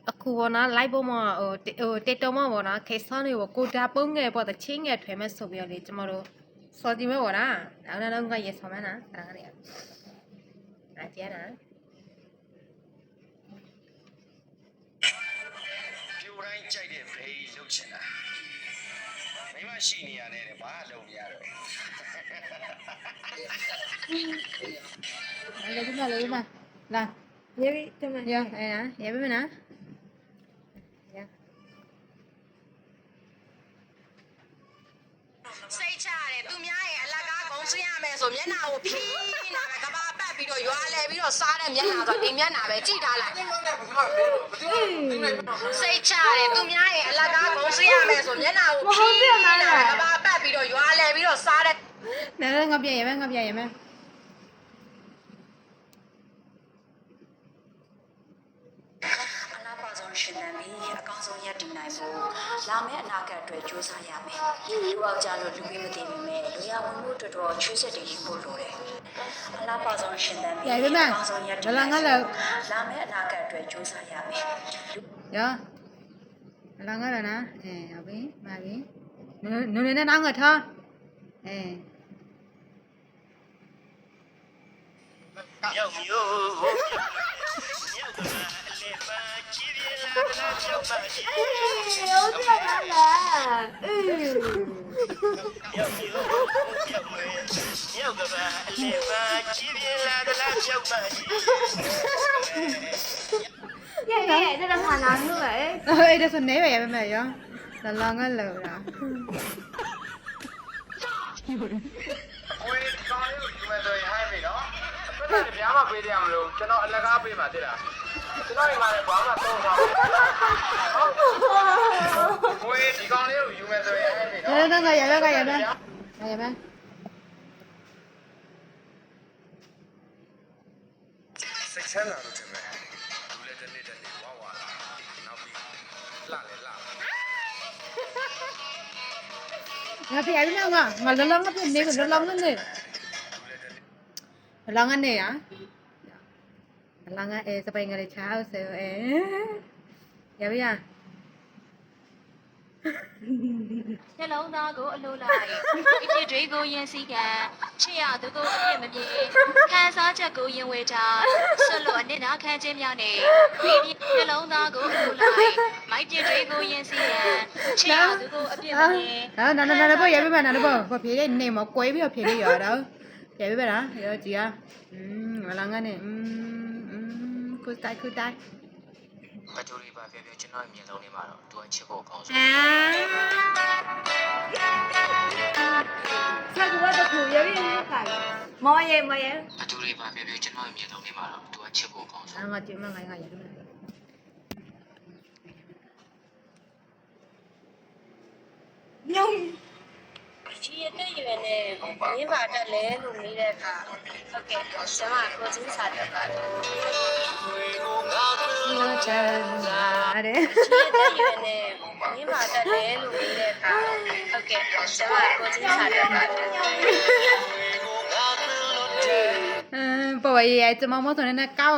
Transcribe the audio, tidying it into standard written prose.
အခုဘောနော်လိုက်ဖို့မတေတုံမဘောနော်ခေဆောင်းနေဘောကိုတာပုံးငယ်ပေါ့တချင်းငယ်ထွေမဲ့ဆိုပြီးတော့လေကျမတို့စော်ကြည့်မဲ့ဘောလားနောက်နောက်ကရေဆော်မနာအဲ့ဒါကလေးအကျဲနာပြိုတိုင်းကြိုက်တဲ့ဖေးလှုပ်ချင်တာမိမရှိနေရတယ်ဘာလုပ်မရတော့လေမလာရေတမရအဲ့နာရပြီမနာစိတ်ချရတယ်သူများရဲ့အလကားကုန်းဆွရမယ်ဆိုမျက်နှာကိုဖြီးနေတာပဲကဘာပတ်ပြီးတော့ရွာလဲပြီးတော့စားတဲ့မျက်နှာဆိုဒီမျက်နှာပဲကြည့်ထားလိုက်စိတ်ချရတယ်သူများရဲ့အလကားကုန်းဆွရမယ်ဆိုမျက်နှာကိုဖြီးနေတာပဲကဘာပတ်ပြီးတော့ရွာလဲပြီးတော့စားတဲ့နာငါပြရမယ်ငါပြရမယ်ရှင်နံပြီးအကောင်းဆုံးရည်တည်နိုင်ဖို့လာမယ့်အနာဂတ်အတွက်ကြိုးစားရမယ်။လူအောက်ကြလို့လူကြီးမသိပေမဲ့လူရဝင်မှုအတွက်တော့ချွေးချက်တွေယူဖို့လိုတယ်။အလားပါဆုံးရှင်နံပြီးအကောင်းဆုံးရည်တည်နိုင်ဖို့လာမယ့်အနာဂတ်အတွက်ကြိုးစားရမယ်။ရ။လာငါရနာဟုတ်ပြီ။မှာပြီ။နုံနေနဲ့နောက်ငါထား။ရောက်မျိုးရောက်ပါလေပါဟုတ်တယ်လားရောက်ကပါအလေပါကြည့်ပြလာတလားရောက်ပါလေရေ这个蛮难录哎အဲ့ဒါဆိုနေရရမယ်ရောလာငါလောတာဝေးကောင်းလို့ဒီမှာဆိုရင်ဟိုင်းပြီနော်အသက်ပြားမပေးတယ်မလို့ကျွန်တော်အလကားပေးမှာတိလားကျွန်တော်ဒီမှာလည်းဘာမှသုံးထားဘူးဝေးဒီကောင်လေးကိုယူမယ်ဆိုရင်ဟိုင်းပြီနော်ငါရမယ်စိတ်ချမ်းသာလို့တင်မယ်လူလည်းတစ်နေ့ဝါဝါလာနောက်ပြီးလှလေလှငါပြရပြီငါလောငါပြနေကလောငါနေလောငါနေရလောငါစပိုင်ငါချားဆိုရပြီရနှလုံးသားကိုအလိုလိုက်အဖြစ်တွေကိုယဉ်စည်းကံချစ်ရသူကိုအပြစ်မပြေခံစားချက်ကိုယင်ဝေချဆွလို့အနစ်နာခံခြင်းများနဲ့ဒီနှလုံးသားကိုအလိုလိုက်မိုက်ပြစ်တွေကိုယဉ်စည်းကံချစ်ရသူကိုအပြစ်မပြေနာဘောရပြီမနာဘောဘာပြေနေမကွဲပြီးတော့ပြေရတော့ရပြီပါလားရောကြည်อ่ะလောငါနေခုတိုင်းဘတ်တူရီပါပြောကျွန်တော်မျက်လုံးထဲမှာတော့သူကချစ်ဖို့အကောင်းဆုံးဆက်ကတော့ခုရေရေခိုင်မောရေဘတ်တူရီပါပြောကျွန်တော်မျက်လုံးထဲမှာတော့သူကချစ်ဖို့အကောင်းဆုံးငါကြည့်မငါရပြီညောင်းချီရတဲ့ရွယ်နဲ့မင်းပါတက်လဲလို့နေတဲ့အခါဟုတ်ကဲ့ကျွန်မကိုချင်းစာတက်ပါတယ်ချမ်းသာတယ်ချီရတဲ့ရွယ်နဲ့မင်းပါတက်လဲလို့နေတဲ့အခါဟုတ်ကဲ့ကျွန်မကိုချင်းစာတက်ပါတယ်ပေါ်ရကျမမဆိုနေကော